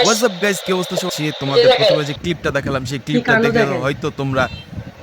What's up guys, কি অবস্থা? সে তোমাদের প্রথমে যে ক্লিপটা দেখালাম সেই ক্লিপটা দেখে হয়তো তোমরা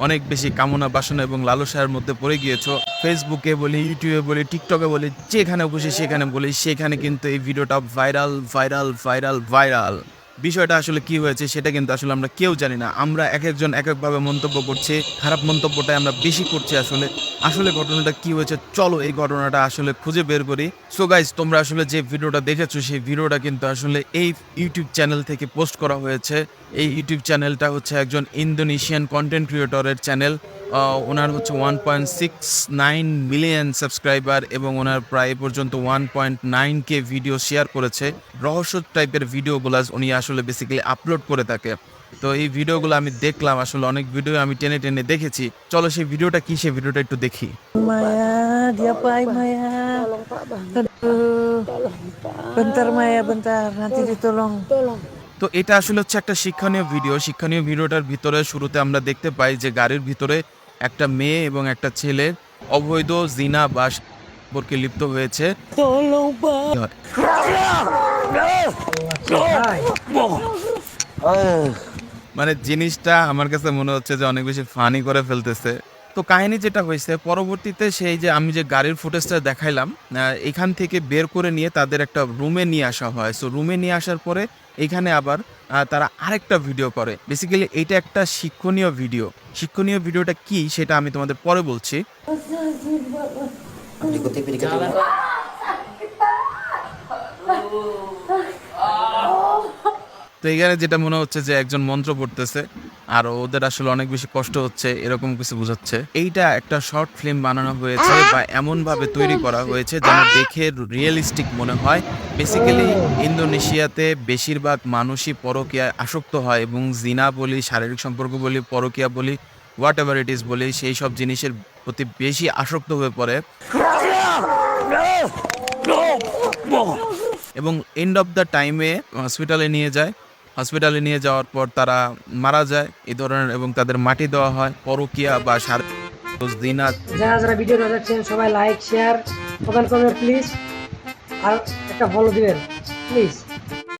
অনেক বেশি কামনা বাসনা এবং লালসার মধ্যে পড়ে গিয়েছো। ফেসবুকে বলি, ইউটিউবে বলি, টিকটকে বলি, যেখানে বসে সেখানে বলি, সেখানে কিন্তু এই ভিডিওটা ভাইরাল ভাইরাল ভাইরাল ভাইরাল। বিষয়টা আসলে কি হয়েছে সেটা কিন্তু আসলে আমরা কেউ জানি না। আমরা এক একজন এক একভাবে মন্তব্য করছি, খারাপ মন্তব্যটাই আমরা বেশি করছি। আসলে আসলে ঘটনাটা কি হয়েছে, চলো এই ঘটনাটা আসলে খুঁজে বের করি। সো গাইস, তোমরা আসলে যে ভিডিওটা দেখেছো সেই ভিডিওটা কিন্তু আসলে এই ইউটিউব চ্যানেল থেকে পোস্ট করা হয়েছে। এই ইউটিউব চ্যানেলটা হচ্ছে একজন ইন্দোনেশিয়ান কন্টেন্ট ক্রিয়েটরের চ্যানেল। ওনার হচ্ছে 1.69 মিলিয়ন সাবস্ক্রাইবার এবং ওনার প্রায় পর্যন্ত 1.9K ভিডিও শেয়ার করেছে। রহস্য টাইপের ভিডিওগুলো উনি আসলে বেসিক্যালি আপলোড করে থাকে। তো এই ভিডিওগুলো আমি দেখলাম, আসলে অনেক ভিডিও আমি টেনে টেনে দেখেছি। চলো সেই ভিডিওটা কি, সেই ভিডিওটা একটু দেখি। Maya, diapain Maya? Tolong Pak Bang. Aduh, Tolong Pak. bentar Maya, bentar. Nanti ditolong. Tolong. তো এটা আসলে হচ্ছে একটা শিক্ষণীয় ভিডিও। শিক্ষণীয় ভিডিওটার ভিতরে শুরুতে আমরা দেখতে পাই যে গাড়ির ভিতরে একটা মেয়ে এবং একটা ছেলে অবৈধ জিনা বা সম্পর্কে লিপ্ত হয়েছে। Tolong Pak. মানে জিনিসটা আমার কাছে মনে হচ্ছে যে অনেক বেশি ফানি করে ফেলতেছে। তো কাহিনী যেটা হয়েছে, পরবর্তীতে সেই যে আমি যে গাড়ির ফুটেজটা দেখাইলাম, এখান থেকে বের করে নিয়ে তাদের একটা রুমে নিয়ে আসা হয়। সো রুমে নিয়ে আসার পরে এখানে আবার তারা আরেকটা ভিডিও করে। বেসিক্যালি এইটা একটা শিক্ষণীয় ভিডিও। শিক্ষণীয় ভিডিওটা কি সেটা আমি তোমাদের পরে বলছি। তো এখানে যেটা মনে হচ্ছে যে একজন মন্ত্র পড়তেছে আর ওদের আসলে অনেক বেশি কষ্ট হচ্ছে, এরকম কিছু বোঝাচ্ছে। এইটা একটা শর্ট ফিল্ম বানানো হয়েছে বা এমন ভাবে তৈরি করা হয়েছে যেন দেখে রিয়েলিস্টিক মনে হয়। বেসিক্যালি ইন্দোনেশিয়াতে বেশিরভাগ মানুষই পরকীয়ায় আসক্ত হয় এবং জিনা বলি, শারীরিক সম্পর্ক বলি, পরকীয়া বলি, হোয়াট এভার ইট ইজ বলি, সেই সব জিনিসের প্রতি বেশি আসক্ত হয়ে পড়ে এবং এন্ড অফ দ্য টাইমে হসপিটালে নিয়ে যায়। হসপিটালে নিয়ে যাওয়ার পর তারা মারা যায় এই ধরনের এবং তাদের মাটি দেওয়া হয়। পরকীয়া বা দিনা। যারা যারা ভিডিওটা দেখছেন সবাই লাইক শেয়ার কমেন্ট করবেন প্লিজ, আর একটা ফলো দিবেন প্লিজ।